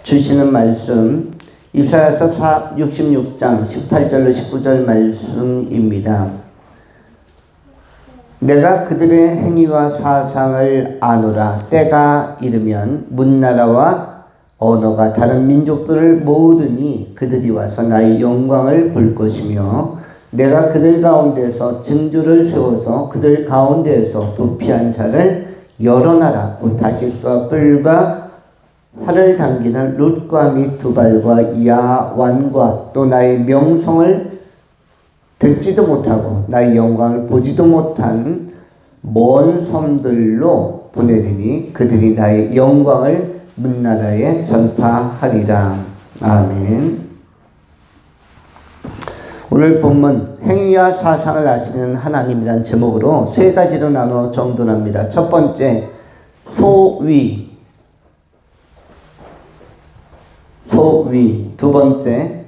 주시는 말씀 이사야서 66장 18절로 19절 말씀입니다. 내가 그들의 행위와 사상을 아노라. 때가 이르면 문나라와 언어가 다른 민족들을 모으리니 그들이 와서 나의 영광을 볼 것이며 내가 그들 가운데서 증조를 세워서 그들 가운데에서 도피한 자를 열어놔라. 곧 다시스와 뿔과 활을 당기는 룻과 및 두발과 야완과 또 나의 명성을 듣지도 못하고 나의 영광을 보지도 못한 먼 섬들로 보내리니 그들이 나의 영광을 문나라에 전파하리라. 아멘. 오늘 본문 행위와 사상을 아시는 하나님이란 제목으로 세 가지로 나눠 정돈합니다. 첫 번째, 소위. 두 번째,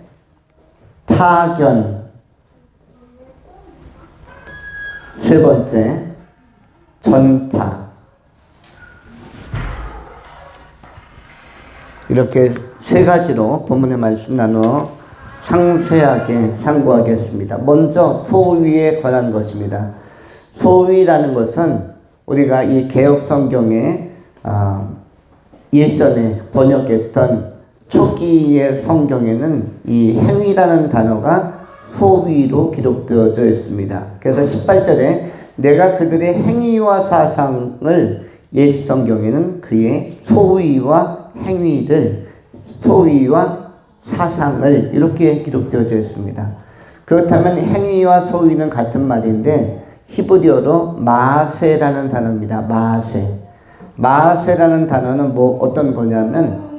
파견. 세 번째, 전파. 이렇게 세 가지로 본문의 말씀 나누어 상세하게 상고하겠습니다. 먼저 소위에 관한 것입니다. 소위라는 것은 우리가 이 개역성경에 예전에 번역했던 초기의 성경에는 이 행위라는 단어가 소위로 기록되어져 있습니다. 그래서 18절에 내가 그들의 행위와 사상을 옛 성경에는 그의 소위와 행위를, 소위와 사상을 이렇게 기록되어져 있습니다. 그렇다면 행위와 소위는 같은 말인데 히브리어로 마세라는 단어입니다. 마세라는 단어는 어떤 거냐면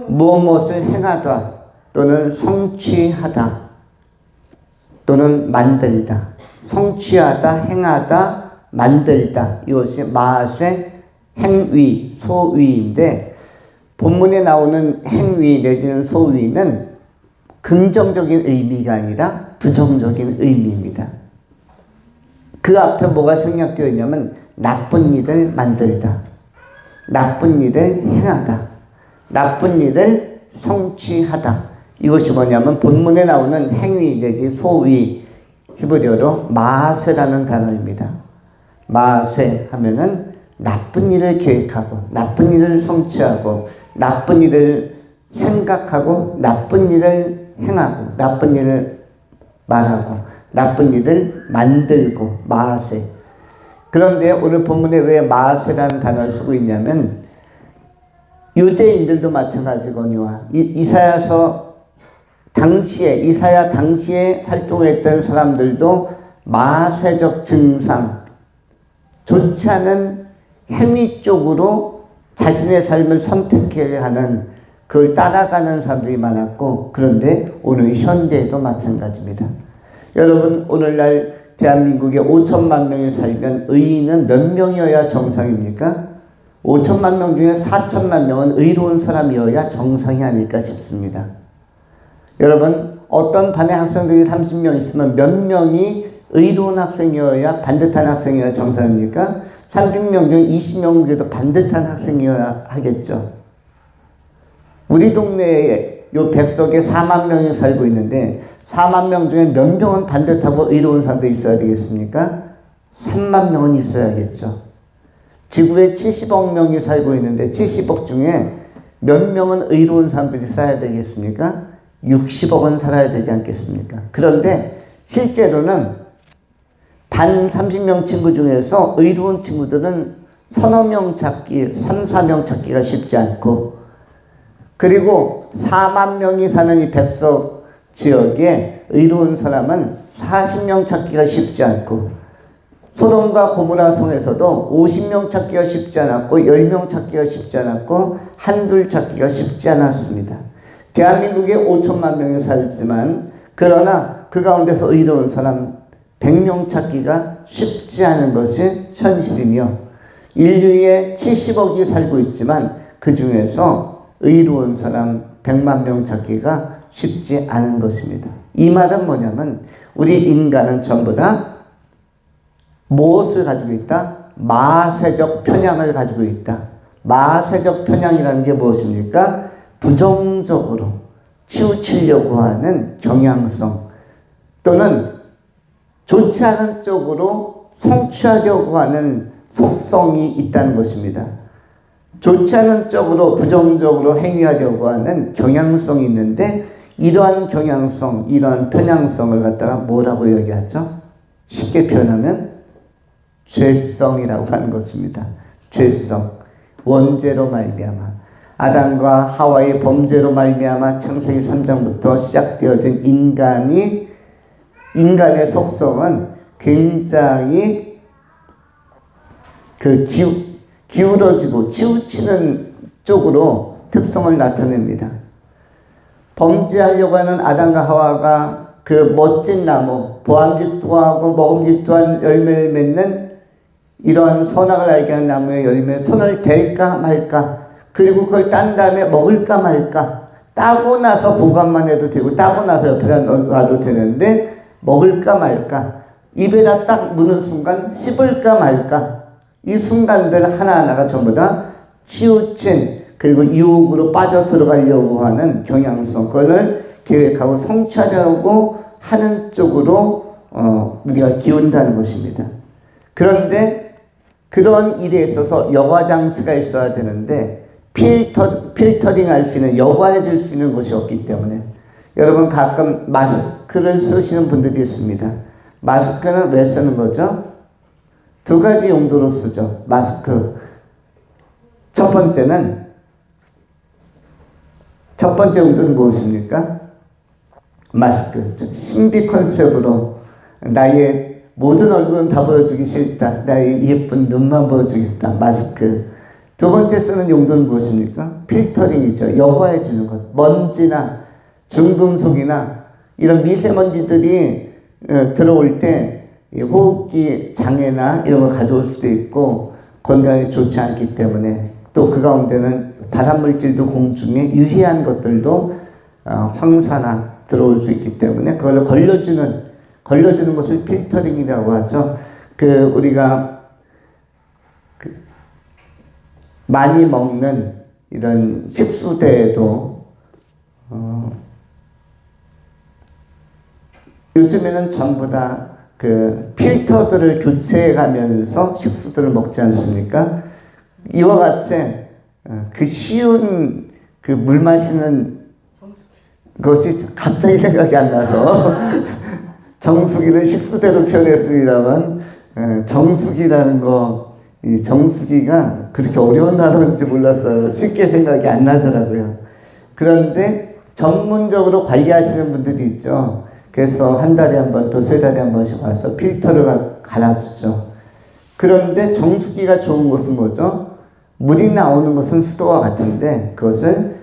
무엇을 행하다 또는 성취하다 또는 만들다. 성취하다, 행하다, 만들다. 이것이 마세, 행위, 소위인데 본문에 나오는 행위 내지는 소위는 긍정적인 의미가 아니라 부정적인 의미입니다. 그 앞에 뭐가 생략되어 있냐면 나쁜 일을 만들다, 나쁜 일을 행하다, 나쁜 일을 성취하다. 이것이 뭐냐면 본문에 나오는 행위 내지 소위, 히브리어로 마세라는 단어입니다. 마세 하면은 나쁜 일을 계획하고 나쁜 일을 성취하고 나쁜 일을 생각하고 나쁜 일을 행하고 나쁜 일을 말하고 나쁜 일을 만들고 마세. 그런데 오늘 본문에 왜 마세라는 단어를 쓰고 있냐면 유대인들도 마찬가지거니와 이사야 당시에 활동했던 사람들도 마세적 증상, 좋지 않은 행위 쪽으로 자신의 삶을 선택해야 하는, 그걸 따라가는 사람들이 많았고, 그런데 오늘 현대에도 마찬가지입니다. 여러분, 오늘날 대한민국에 5천만 명이 살면 의인은 몇 명이어야 정상입니까? 5천만 명 중에 4천만 명은 의로운 사람이어야 정상이 아닐까 싶습니다. 여러분, 어떤 반에 학생들이 30명 있으면 몇 명이 의로운 학생이어야 반듯한 학생이어야 정상입니까? 30명 중에 20명 중에도 반듯한 학생이어야 하겠죠. 우리 동네에 요 백석에 4만 명이 살고 있는데 4만 명 중에 몇 명은 반듯하고 의로운 사람들이 있어야 되겠습니까? 3만 명은 있어야겠죠. 지구에 70억 명이 살고 있는데 70억 중에 몇 명은 의로운 사람들이 살아야 되겠습니까? 60억은 살아야 되지 않겠습니까? 그런데 실제로는 반 30명 친구 중에서 의로운 친구들은 서너 명 찾기, 3, 4명 찾기가 쉽지 않고, 그리고 4만 명이 사는 이 백석 지역에 의로운 사람은 40명 찾기가 쉽지 않고, 소돔과 고모라 성에서도 50명 찾기가 쉽지 않았고 10명 찾기가 쉽지 않았고 한둘 찾기가 쉽지 않았습니다. 대한민국에 5천만 명이 살지만 그러나 그 가운데서 의로운 사람 100명 찾기가 쉽지 않은 것이 현실이며 인류에 70억이 살고 있지만 그 중에서 의로운 사람 100만 명 찾기가 쉽지 않은 것입니다. 이 말은 뭐냐면 우리 인간은 전부 다 무엇을 가지고 있다? 마세적 편향을 가지고 있다. 마세적 편향이라는 게 무엇입니까? 부정적으로 치우치려고 하는 경향성 또는 좋지 않은 쪽으로 성취하려고 하는 속성이 있다는 것입니다. 좋지 않은 쪽으로 부정적으로 행위하려고 하는 경향성이 있는데 이러한 경향성, 이러한 편향성을 갖다가 뭐라고 얘기하죠? 쉽게 표현하면 죄성이라고 하는 것입니다. 죄성. 원죄로 말미암아 아담과 하와의 범죄로 말미암아 창세기 3장부터 시작되어진 인간의 속성은 굉장히 기울어지고 치우치는 쪽으로 특성을 나타냅니다. 범죄하려고 하는 아담과 하와가 그 멋진 나무, 보암직도 하고 먹음직도 한 열매를 맺는 이러한 선악을 알게 하는 나무의 열매에 손을 댈까 말까, 그리고 그걸 딴 다음에 먹을까 말까, 따고 나서 보관만 해도 되고 따고 나서 옆에다 놔도 되는데 먹을까 말까, 입에다 딱 무는 순간 씹을까 말까, 이 순간들 하나하나가 전부 다 치우친 그리고 유혹으로 빠져 들어가려고 하는 경향성, 그걸 계획하고 성취하려고 하는 쪽으로 우리가 기운다는 것입니다. 그런데 그런 일에 있어서 여과장치가 있어야 되는데 필터링 할 수 있는, 여과해 줄 수 있는 것이 없기 때문에 여러분 가끔 마스크를 쓰시는 분들이 있습니다. 마스크는 왜 쓰는 거죠? 두 가지 용도로 쓰죠. 마스크. 첫 번째 용도는 무엇입니까? 마스크. 신비 컨셉으로 나의 모든 얼굴은 다 보여주기 싫다. 나의 예쁜 눈만 보여주겠다. 마스크. 두 번째 쓰는 용도는 무엇입니까? 필터링이죠. 여과해 주는 것. 먼지나 중금속이나 이런 미세먼지들이 들어올 때 호흡기 장애나 이런 걸 가져올 수도 있고 건강에 좋지 않기 때문에, 또 그 가운데는 발암물질도 공중에 유해한 것들도 황사나 들어올 수 있기 때문에 그걸 걸러주는 것을 필터링이라고 하죠. 우리가 많이 먹는 이런 식수대에도 요즘에는 전부 다 필터들을 교체해 가면서 식수들을 먹지 않습니까? 이와 같이 쉬운 물 마시는 것이 갑자기 생각이 안 나서 정수기를 식수대로 표현했습니다만, 정수기라는 이 정수기가 그렇게 어려운 단어인지 몰랐어요. 쉽게 생각이 안 나더라고요. 그런데 전문적으로 관리하시는 분들이 있죠. 그래서 한 달에 한 번, 또 세 달에 한 번씩 와서 필터를 갈아주죠. 그런데 정수기가 좋은 것은 뭐죠? 물이 나오는 것은 수도와 같은데 그것을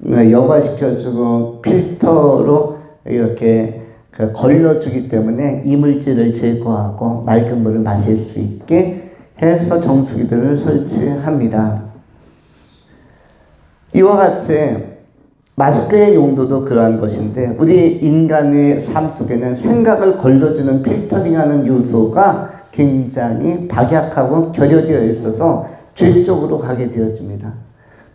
여과시켜주고 필터로 이렇게 걸러주기 때문에 이물질을 제거하고 맑은 물을 마실 수 있게 해서 정수기들을 설치합니다. 이와 같이 마스크의 용도도 그러한 것인데, 우리 인간의 삶 속에는 생각을 걸러주는 필터링하는 요소가 굉장히 박약하고 결여되어 있어서 죄 쪽으로 가게 되어집니다.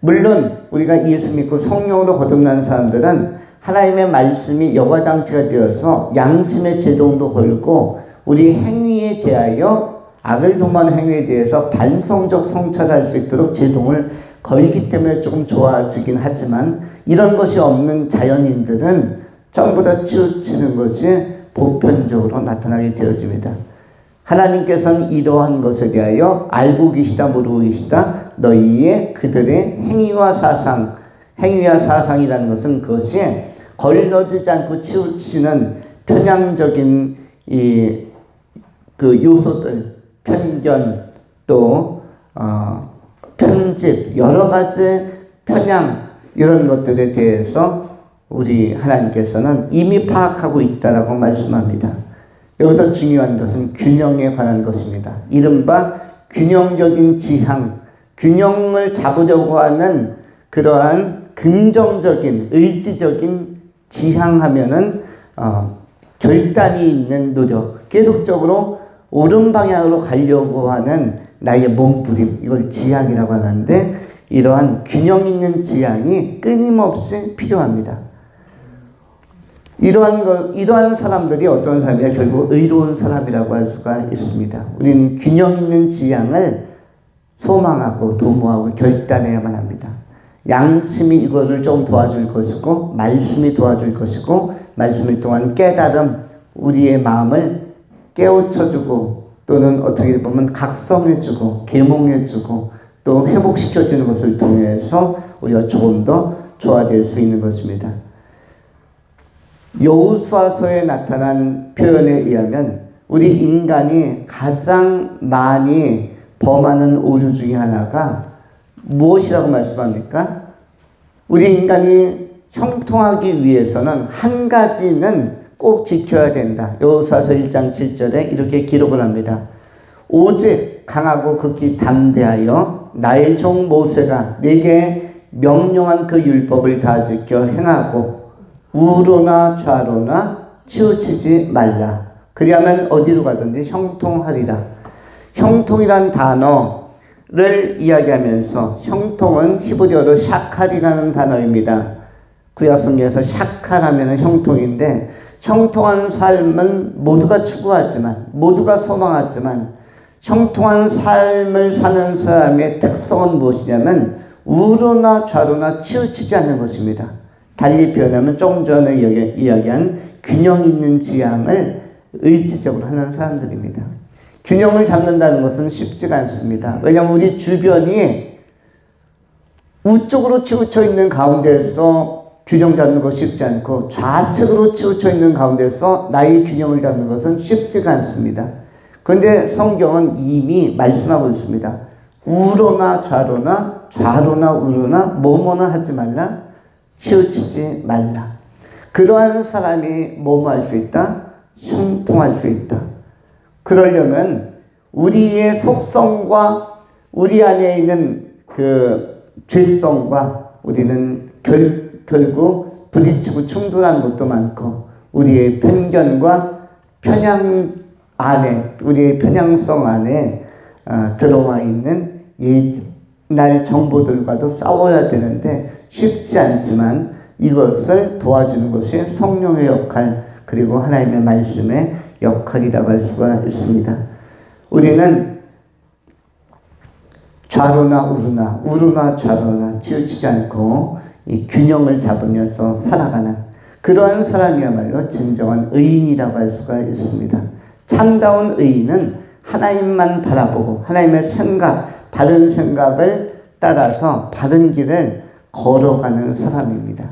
물론 우리가 예수 믿고 성령으로 거듭난 사람들은 하나님의 말씀이 여과장치가 되어서 양심의 제동도 걸고 우리 행위에 대하여, 악을 도모하는 행위에 대해서 반성적 성찰할 수 있도록 제동을 걸기 때문에 조금 좋아지긴 하지만, 이런 것이 없는 자연인들은 전부 다 치우치는 것이 보편적으로 나타나게 되어집니다. 하나님께서는 이러한 것에 대하여 알고 계시다 모르고 계시다, 너희의 그들의 행위와 사상이라는 것은 그것이 걸러지지 않고 치우치는 편향적인 요소들, 편견, 또 편집, 여러 가지 편향, 이런 것들에 대해서 우리 하나님께서는 이미 파악하고 있다라고 말씀합니다. 여기서 중요한 것은 균형에 관한 것입니다. 이른바 균형적인 지향, 균형을 잡으려고 하는 그러한 긍정적인, 의지적인 지향하면은 결단이 있는 노력, 계속적으로 옳은 방향으로 가려고 하는 나의 몸부림, 이걸 지향이라고 하는데, 이러한 균형 있는 지향이 끊임없이 필요합니다. 이러한 사람들이 어떤 사람이야? 결국 의로운 사람이라고 할 수가 있습니다. 우리는 균형 있는 지향을 소망하고 도모하고 결단해야만 합니다. 양심이 이거를 좀 도와줄 것이고, 말씀이 도와줄 것이고, 말씀을 통한 깨달음, 우리의 마음을 깨우쳐주고, 또는 어떻게 보면 각성해주고, 계몽해주고, 또 회복시켜주는 것을 통해서 우리가 조금 더 좋아질 수 있는 것입니다. 여호수아서에 나타난 표현에 의하면 우리 인간이 가장 많이 범하는 오류 중에 하나가 무엇이라고 말씀합니까? 우리 인간이 형통하기 위해서는 한 가지는 꼭 지켜야 된다. 여호수아서 1장 7절에 이렇게 기록을 합니다. 오직 강하고 극히 담대하여 나의 종 모세가 네게 명령한 그 율법을 다 지켜 행하고 우로나 좌로나 치우치지 말라. 그리하면 어디로 가든지 형통하리라. 형통이란 단어를 이야기하면서, 형통은 히브리어로 샤칼이라는 단어입니다. 구약성경에서 샤칼하면 형통인데, 형통한 삶은 모두가 추구하지만, 모두가 소망하지만, 형통한 삶을 사는 사람의 특성은 무엇이냐면 우로나 좌로나 치우치지 않는 것입니다. 달리 표현하면 조금 전에 이야기한 균형 있는 지향을 의지적으로 하는 사람들입니다. 균형을 잡는다는 것은 쉽지가 않습니다. 왜냐하면 우리 주변이 우쪽으로 치우쳐 있는 가운데서 균형 잡는 것이 쉽지 않고, 좌측으로 치우쳐 있는 가운데서 나의 균형을 잡는 것은 쉽지가 않습니다. 그런데 성경은 이미 말씀하고 있습니다. 우로나 좌로나 좌로나 우로나 뭐뭐나 하지 말라, 치우치지 말라. 그러한 사람이 뭐뭐 할 수 있다? 형통할 수 있다. 그러려면 우리의 속성과 우리 안에 있는 그 죄성과 우리는 결국 부딪히고 충돌하는 것도 많고, 우리의 편견과 편향 안에, 우리의 편향성 안에 들어와 있는 옛날 정보들과도 싸워야 되는데 쉽지 않지만, 이것을 도와주는 것이 성령의 역할, 그리고 하나님의 말씀의 역할이라고 할 수가 있습니다. 우리는 좌로나 우로나, 우로나 좌로나 치우치지 않고 이 균형을 잡으면서 살아가는 그러한 사람이야말로 진정한 의인이라고 할 수가 있습니다. 참다운 의인은 하나님만 바라보고 하나님의 생각, 바른 생각을 따라서 바른 길을 걸어가는 사람입니다.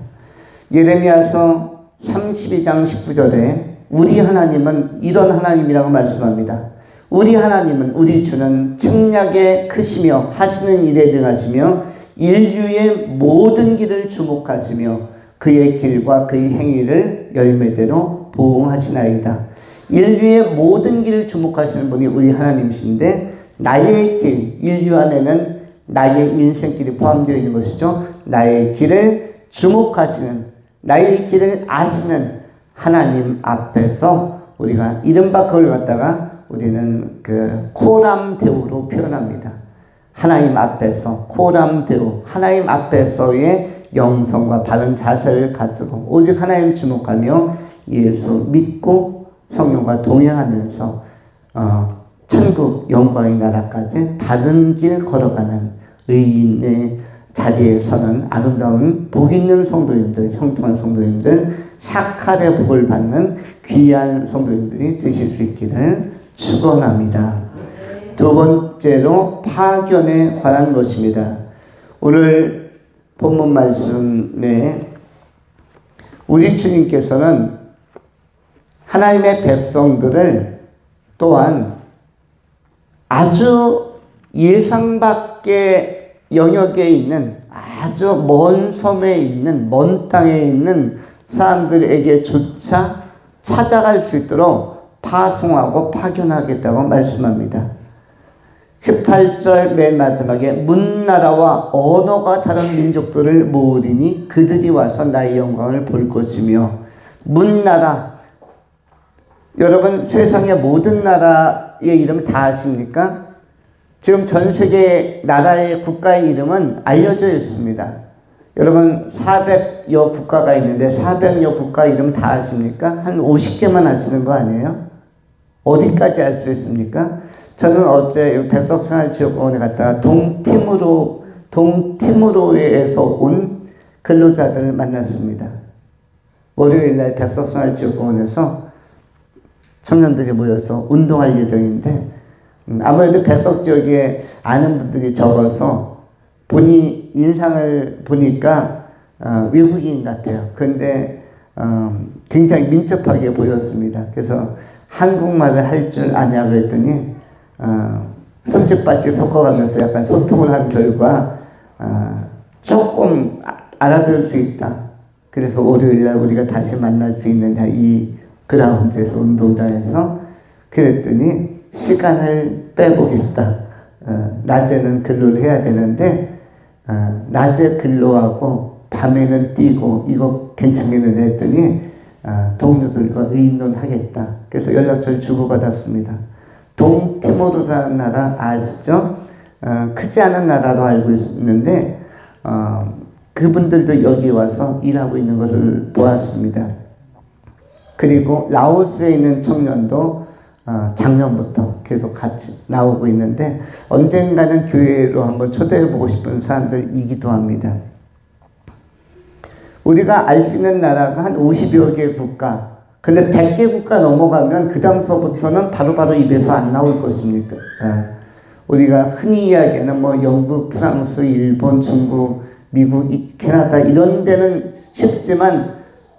예레미야서 32장 19절에 우리 하나님은 이런 하나님이라고 말씀합니다. 우리 하나님은, 우리 주는 책략에 크시며 하시는 일에 능하시며 인류의 모든 길을 주목하시며 그의 길과 그의 행위를 열매대로 보응하시나이다. 인류의 모든 길을 주목하시는 분이 우리 하나님이신데, 나의 길, 인류 안에는 나의 인생길이 포함되어 있는 것이죠. 나의 길을 주목하시는, 나의 길을 아시는 하나님 앞에서 우리가 이른바 그걸 갖다가 우리는 그 코람데오로 표현합니다. 하나님 앞에서, 코람데오, 하나님 앞에서의 영성과 바른 자세를 가지고 오직 하나님 주목하며 예수 믿고 성령과 동행하면서 천국 영광의 나라까지 바른 길 걸어가는 의인의 자리에 서는 아름다운 복 있는 성도님들, 형통한 성도님들, 샤칼의 복을 받는 귀한 성도님들이 되실 수 있기를 축원합니다. 두 번째로 파견에 관한 것입니다. 오늘 본문 말씀에 우리 주님께서는 하나님의 백성들을 또한 아주 예상 밖의 영역에 있는, 아주 먼 섬에 있는, 먼 땅에 있는 사람들에게조차 찾아갈 수 있도록 파송하고 파견하겠다고 말씀합니다. 18절 맨 마지막에 문나라와 언어가 다른 민족들을 모으리니 그들이 와서 나의 영광을 볼 것이며, 문나라, 여러분 세상의 모든 나라의 이름 다 아십니까? 지금 전 세계 나라의 국가의 이름은 알려져 있습니다. 여러분 400여 국가가 있는데 400여 국가 이름 다 아십니까? 한 50개만 아시는 거 아니에요? 어디까지 알 수 있습니까? 저는 어제 백석생활지역공원에 갔다가 동티모로에서 온 근로자들을 만났습니다. 월요일날 백석생활지역공원에서 청년들이 모여서 운동할 예정인데 아무래도 백석 지역에 아는 분들이 적어서 본인 인상을 보니까 외국인 같아요. 그런데 굉장히 민첩하게 보였습니다. 그래서 한국말을 할 줄 아냐고 했더니 손짓발짓 섞어가면서 약간 소통을 한 결과 조금 알아들을 수 있다. 그래서 월요일날 우리가 다시 만날 수 있느냐 이 그라운드에서 운동장에서 그랬더니 시간을 빼보겠다. 낮에는 근로를 해야 되는데 낮에 근로하고 밤에는 뛰고 이거 괜찮겠는데 했더니 동료들과 의논하겠다. 그래서 연락처를 주고받았습니다. 동티모르라는 나라 아시죠? 크지 않은 나라로 알고 있는데 그분들도 여기 와서 일하고 있는 것을 보았습니다. 그리고 라오스에 있는 청년도 작년부터 계속 같이 나오고 있는데 언젠가는 교회로 한번 초대해보고 싶은 사람들이기도 합니다. 우리가 알 수 있는 나라가 한 50여 개 국가, 근데 100개 국가 넘어가면 그 다음서부터는 바로바로 입에서 안 나올 것입니다. 우리가 흔히 이야기하는 뭐 영국, 프랑스, 일본, 중국, 미국, 캐나다 이런 데는 쉽지만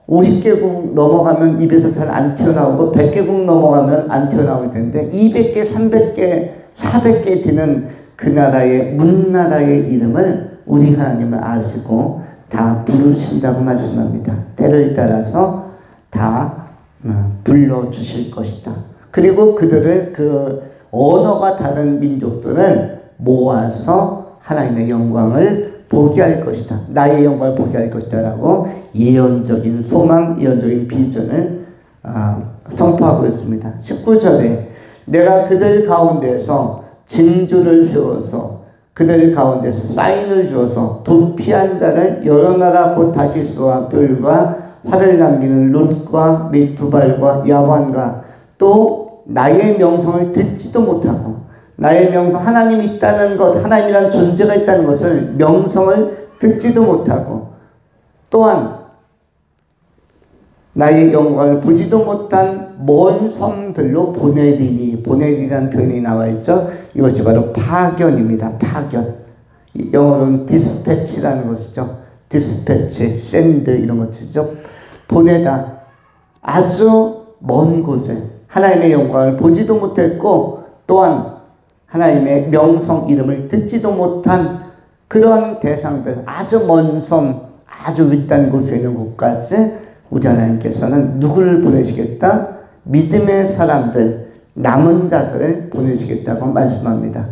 50개국 넘어가면 입에서 잘 안 튀어나오고 100개국 넘어가면 안 튀어나올 텐데 200개, 300개, 400개 되는 그 나라의 문나라의 이름을 우리 하나님을 아시고 다 부르신다고 말씀합니다. 때를 따라서 다 불러주실 것이다. 그리고 그들을 그 언어가 다른 민족들을 모아서 하나님의 영광을 보게 할 것이다. 나의 영광을 보게 할 것이다 라고 예언적인 소망, 예언적인 비전을 선포하고 있습니다. 19절에 내가 그들 가운데서 징조를 세워서 그들 가운데서 사인을 주어서 도피한 자를 여러 나라 곧 다시스와 뼘과 활을 남기는 롯과 메투발과 야완과 또 나의 명성을 듣지도 못하고 나의 명성, 하나님이 있다는 것, 하나님이라는 존재가 있다는 것을 명성을 듣지도 못하고 또한 나의 영광을 보지도 못한 먼 섬들로 보내리니, 보내리라는 표현이 나와 있죠. 이것이 바로 파견입니다. 파견. 영어로는 디스패치라는 것이죠. 디스패치, 샌드 이런 것이죠. 보내다. 아주 먼 곳에 하나님의 영광을 보지도 못했고 또한 하나님의 명성 이름을 듣지도 못한 그런 대상들, 아주 먼 섬, 아주 윗단 곳에 있는 곳까지 우리 하나님께서는 누구를 보내시겠다? 믿음의 사람들, 남은 자들을 보내시겠다고 말씀합니다.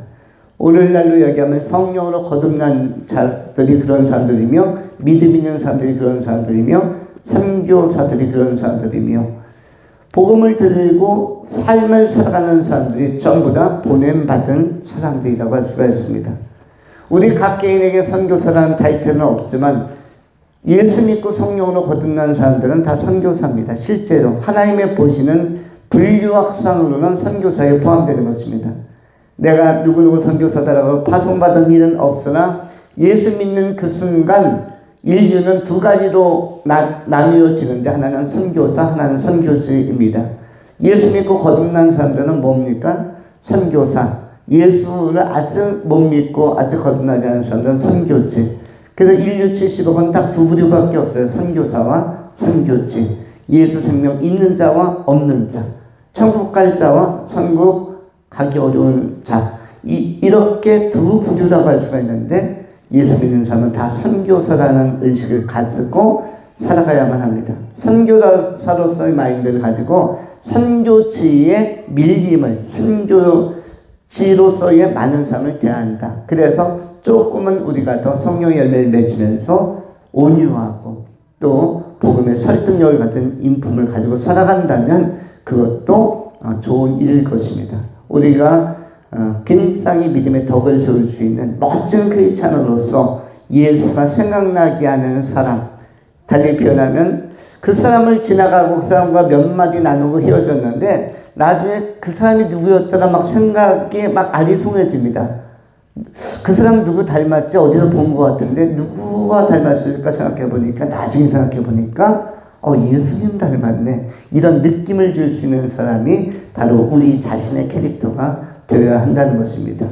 오늘날로 이야기하면 성령으로 거듭난 자들이 그런 사람들이며 믿음 있는 사람들이 그런 사람들이며 선교사들이 그런 사람들이며 복음을 들고 삶을 살아가는 사람들이 전부 다 보냄받은 사람들이라고 할 수가 있습니다. 우리 각 개인에게 선교사라는 타이틀은 없지만 예수 믿고 성령으로 거듭난 사람들은 다 선교사입니다. 실제로 하나님의 보시는 분류학상으로는 선교사에 포함되는 것입니다. 내가 누구누구 선교사다라고 파송받은 일은 없으나 예수 믿는 그 순간 인류는 두 가지로 나뉘어지는데 하나는 선교사, 하나는 선교지입니다. 예수 믿고 거듭난 사람들은 뭡니까? 선교사. 예수를 아직 못 믿고 아직 거듭나지 않은 사람들은 선교지. 그래서 인류 70억은 딱 두 부류밖에 없어요. 선교사와 선교지. 예수 생명 있는 자와 없는 자. 천국 갈 자와 천국 가기 어려운 자. 이렇게 두 부류라고 할 수가 있는데 예수 믿는 사람은 다 선교사라는 의식을 가지고 살아가야만 합니다. 선교사로서의 마인드를 가지고 선교지의 밀림을, 선교지로서의 많은 사람을 대한다. 그래서 조금은 우리가 더 성령의 열매를 맺으면서 온유하고 또 복음의 설득력을 가진 인품을 가지고 살아간다면 그것도 좋은 일일 것입니다. 우리가 굉장히 믿음의 덕을 세울 수 있는 멋진 크리스찬으로서 예수가 생각나게 하는 사람, 달리 표현하면 그 사람을 지나가고 그 사람과 몇 마디 나누고 헤어졌는데 나중에 그 사람이 누구였더라 막 생각이 막 아리송해집니다. 그 사람 누구 닮았지? 어디서 본 것 같은데 누구와 닮았을까 생각해 보니까 나중에 생각해 보니까 예수님 닮았네. 이런 느낌을 줄 수 있는 사람이 바로 우리 자신의 캐릭터가 되어야 한다는 것입니다.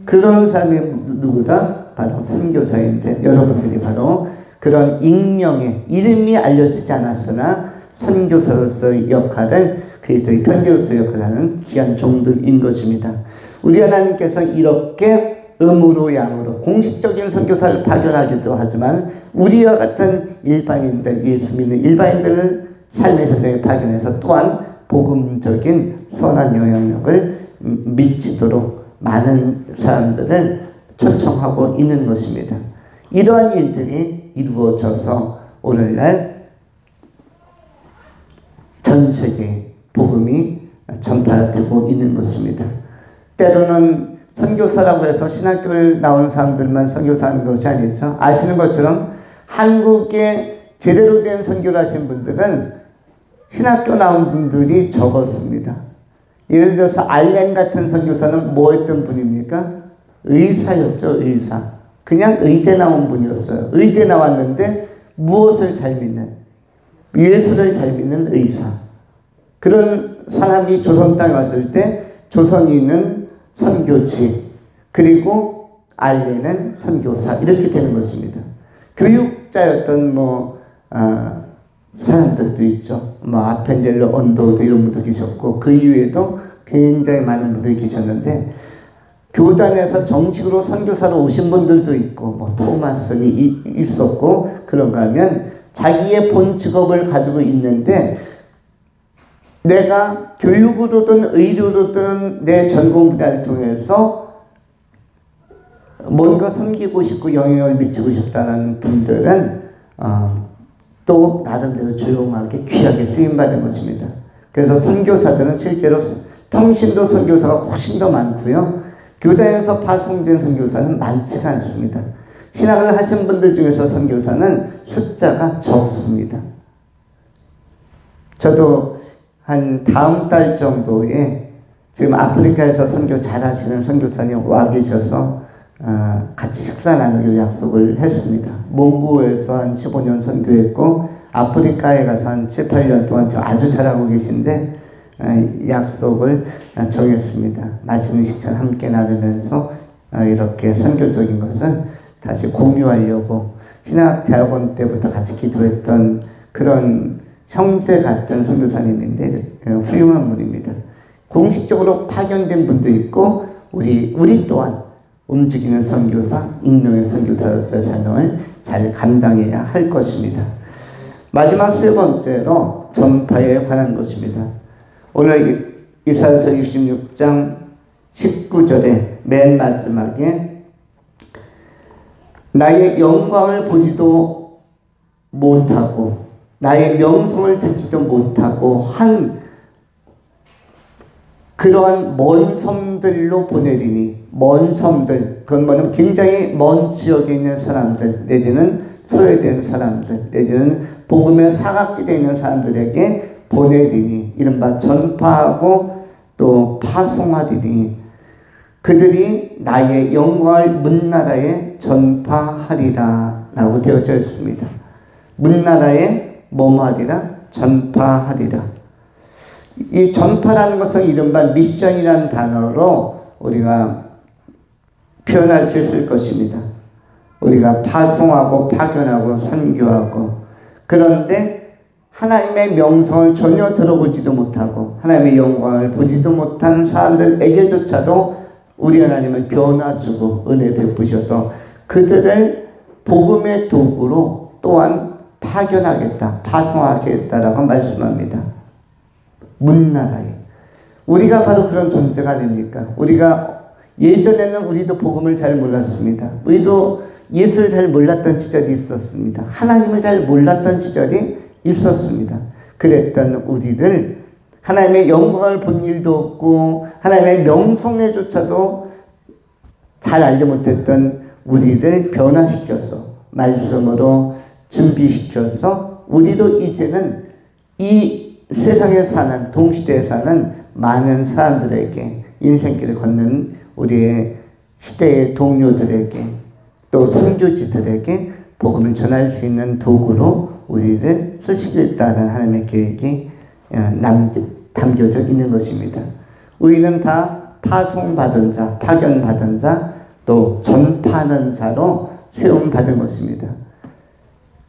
그런 사람이 누구다? 바로 선교사인데 여러분들이 바로 그런 익명의 이름이 알려지지 않았으나 선교사로서의 역할을 그리스도의 편지로서의 역할을 하는 귀한 종들인 것입니다. 우리 하나님께서 이렇게 음으로 양으로 공식적인 선교사를 파견하기도 하지만 우리와 같은 일반인들, 예수 믿는 일반인들을 삶의 현장에 파견해서 또한 복음적인 선한 영향력을 미치도록 많은 사람들을 초청하고 있는 것입니다. 이러한 일들이 이루어져서 오늘날 전 세계에 복음이 전파되고 있는 것입니다. 때로는 선교사라고 해서 신학교를 나온 사람들만 선교사하는 것이 아니죠. 아시는 것처럼 한국에 제대로 된 선교를 하신 분들은 신학교 나온 분들이 적었습니다. 예를 들어서 알렌 같은 선교사는 뭐 했던 분입니까? 의사였죠. 의사. 그냥 의대 나온 분이었어요. 의대 나왔는데 무엇을 잘 믿는? 예수를 잘 믿는 의사. 그런 사람이 조선 땅에 왔을 때 조선인은 선교지, 그리고 알렌은 선교사, 이렇게 되는 것입니다. 교육자였던 사람들도 있죠. 아펜젤러 언더우드 이런 분도 계셨고 그 이후에도 굉장히 많은 분들이 계셨는데 교단에서 정식으로 선교사로 오신 분들도 있고 토마슨이 있었고 그런가 하면 자기의 본 직업을 가지고 있는데 내가 교육으로든 의료로든 내 전공 분야를 통해서 뭔가 섬기고 싶고 영향을 미치고 싶다는 분들은 또 나름대로 조용하게 귀하게 쓰임받은 것입니다. 그래서 선교사들은 실제로 평신도 선교사가 훨씬 더 많고요. 교단에서 파송된 선교사는 많지가 않습니다. 신학을 하신 분들 중에서 선교사는 숫자가 적습니다. 저도 한 다음 달 정도에 지금 아프리카에서 선교 잘하시는 선교사님 와 계셔서 같이 식사 나누기로 약속을 했습니다. 몽고에서 한 15년 선교했고 아프리카에 가서 한 7, 8년 동안 아주 잘하고 계신데 약속을 정했습니다. 맛있는 식사 함께 나누면서 이렇게 선교적인 것을 다시 공유하려고 신학대학원 때부터 같이 기도했던 그런 형제 같은 선교사님인데 훌륭한 분입니다. 공식적으로 파견된 분도 있고 우리 또한 움직이는 선교사, 익명의 선교사로서의 사명을 잘 감당해야 할 것입니다. 마지막 세 번째로 전파에 관한 것입니다. 오늘 이사야서 66장 19절에 맨 마지막에 나의 영광을 보지도 못하고 나의 명성을 듣지도 못하고 한 그러한 먼 섬들로 보내리니 먼 섬들, 그건 뭐냐면 굉장히 먼 지역에 있는 사람들 내지는 소외된 사람들 내지는 복음의 사각지대에 있는 사람들에게 보내리니 이른바 전파하고 또 파송하리니 그들이 나의 영광을 문나라에 전파하리라 라고 되어져 있습니다. 문나라에 뭐하리라? 전파하리라. 이 전파라는 것은 이른바 미션이라는 단어로 우리가 표현할 수 있을 것입니다. 우리가 파송하고 파견하고 선교하고 그런데 하나님의 명성을 전혀 들어보지도 못하고 하나님의 영광을 보지도 못한 사람들에게조차도 우리 하나님은 변화주고 은혜 베푸셔서 그들을 복음의 도구로 또한 파견하겠다, 파송하겠다라고 말씀합니다. 문나라에. 우리가 바로 그런 존재가 아닙니까? 예전에는 우리도 복음을 잘 몰랐습니다. 우리도 예수를 잘 몰랐던 시절이 있었습니다. 하나님을 잘 몰랐던 시절이 있었습니다. 그랬던 우리를 하나님의 영광을 본 일도 없고 하나님의 명성에조차도 잘 알지 못했던 우리를 변화시켜서 말씀으로 준비시켜서 우리도 이제는 이 세상에 사는 동시대에 사는 많은 사람들에게 인생길을 걷는 우리의 시대의 동료들에게 또 선교지들에게 복음을 전할 수 있는 도구로 우리를 쓰시겠다는 하나님의 계획이 담겨져 있는 것입니다. 우리는 다 파송받은 자, 파견받은 자, 또 전파하는 자로 세움받은 것입니다.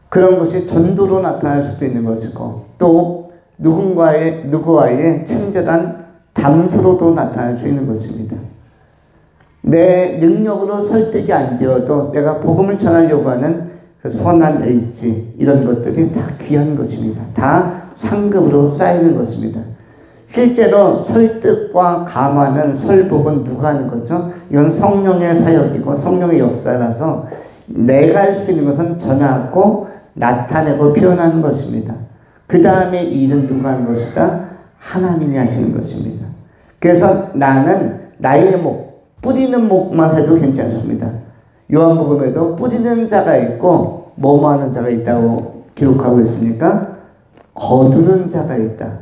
그런 것이 전도로 나타날 수도 있는 것이고 또 누구와의 친절한 담소로도 나타날 수 있는 것입니다. 내 능력으로 설득이 안 되어도 내가 복음을 전하려고 하는 그 선한 의지, 이런 것들이 다 귀한 것입니다. 다 상급으로 쌓이는 것입니다. 실제로 설득과 감화는 설복은 누가 하는 거죠? 이건 성령의 사역이고 성령의 역사라서 내가 할 수 있는 것은 전하고 나타내고 표현하는 것입니다. 그 다음에 일은 누가 하는 것이다? 하나님이 하시는 것입니다. 그래서 나는 나의 목, 뿌리는 목만 해도 괜찮습니다. 요한복음에도 뿌리는 자가 있고 뭐뭐 하는 자가 있다고 기록하고 있으니까 거두는 자가 있다.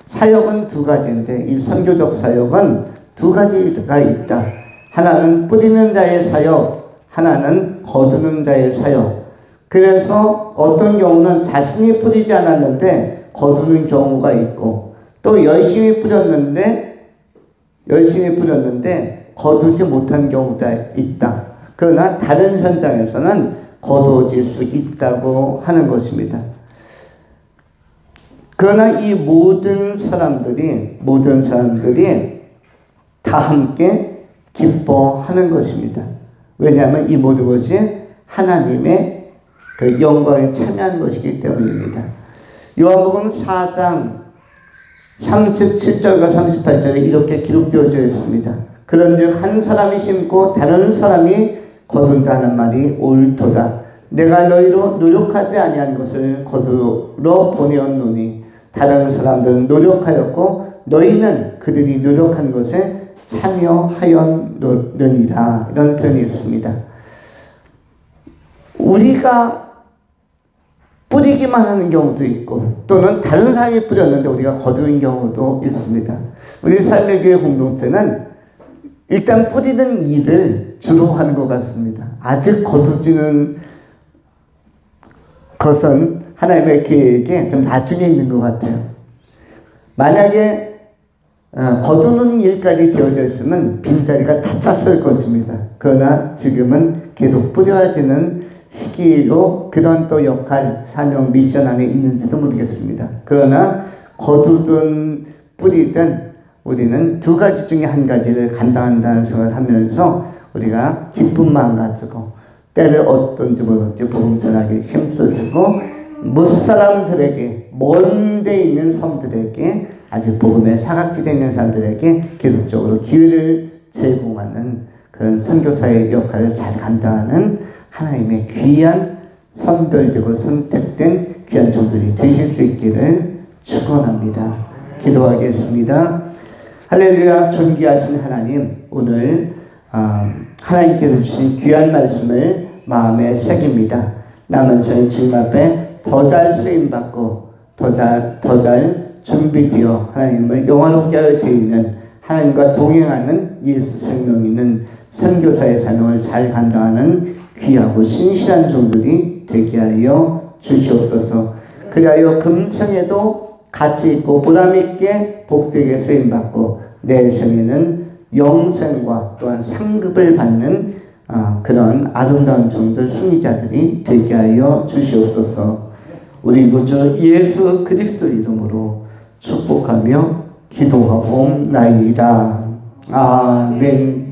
사역은 두 가지인데 이 선교적 사역은 두 가지가 있다. 하나는 뿌리는 자의 사역, 하나는 거두는 자의 사역. 그래서 어떤 경우는 자신이 뿌리지 않았는데 거두는 경우가 있고 또 열심히 뿌렸는데 거두지 못한 경우가 있다. 그러나 다른 현장에서는 거두어질 수 있다고 하는 것입니다. 그러나 이 모든 사람들이 다 함께 기뻐하는 것입니다. 왜냐하면 이 모든 것이 하나님의 그 영광에 참여한 것이기 때문입니다. 요한복음 4장 37절과 38절에 이렇게 기록되어져 있습니다. 그런즉 한 사람이 심고 다른 사람이 거둔다는 말이 옳도다. 내가 너희로 노력하지 아니한 것을 거두러 보내었노니 다른 사람들은 노력하였고 너희는 그들이 노력한 것에 참여하였느니라. 이런 표현이 있습니다. 우리가 뿌리기만 하는 경우도 있고 또는 다른 사람이 뿌렸는데 우리가 거두는 경우도 있습니다. 우리 삶의 교회 공동체는 일단 뿌리는 일을 주로 하는 것 같습니다. 아직 거두지는 것은 하나님의 계획에 좀 나중에 있는 것 같아요. 만약에 거두는 일까지 되어져 있으면 빈자리가 다 찼을 것입니다. 그러나 지금은 계속 뿌려지는 시기로 그런 또 역할, 사명, 미션 안에 있는지도 모르겠습니다. 그러나 거두든 뿌리든 우리는 두 가지 중에 한 가지를 감당한다는 생각을 하면서 우리가 기쁜 마음 가지고 때를 어떤지 모르겠지 복음 전하기 힘쓰시고 무사람들에게 먼 데 있는 성들에게 아직 복음의 사각지대에 있는 사람들에게 계속적으로 기회를 제공하는 그런 선교사의 역할을 잘 감당하는 하나님의 귀한 선별되고 선택된 귀한 종들이 되실 수 있기를 축원합니다. 기도하겠습니다. 할렐루야. 존귀하신 하나님, 오늘 하나님께서 주신 귀한 말씀을 마음에 새깁니다. 남은 저희 주님 앞에 더 잘 쓰임받고 더 잘 준비되어 하나님을 영화롭게 하여 드리는 하나님과 동행하는 예수 생명 있는 선교사의 사명을 잘 감당하는 귀하고 신실한 종들이 되게 하여 주시옵소서. 그리하여 금생에도 가치 있고 보람있게 복되게 쓰임받고 내 생에는 영생과 또한 상급을 받는 그런 아름다운 종들 승리자들이 되게 하여 주시옵소서. 우리 구주 예수 그리스도 이름으로 축복하며 기도하옵나이다. 아멘.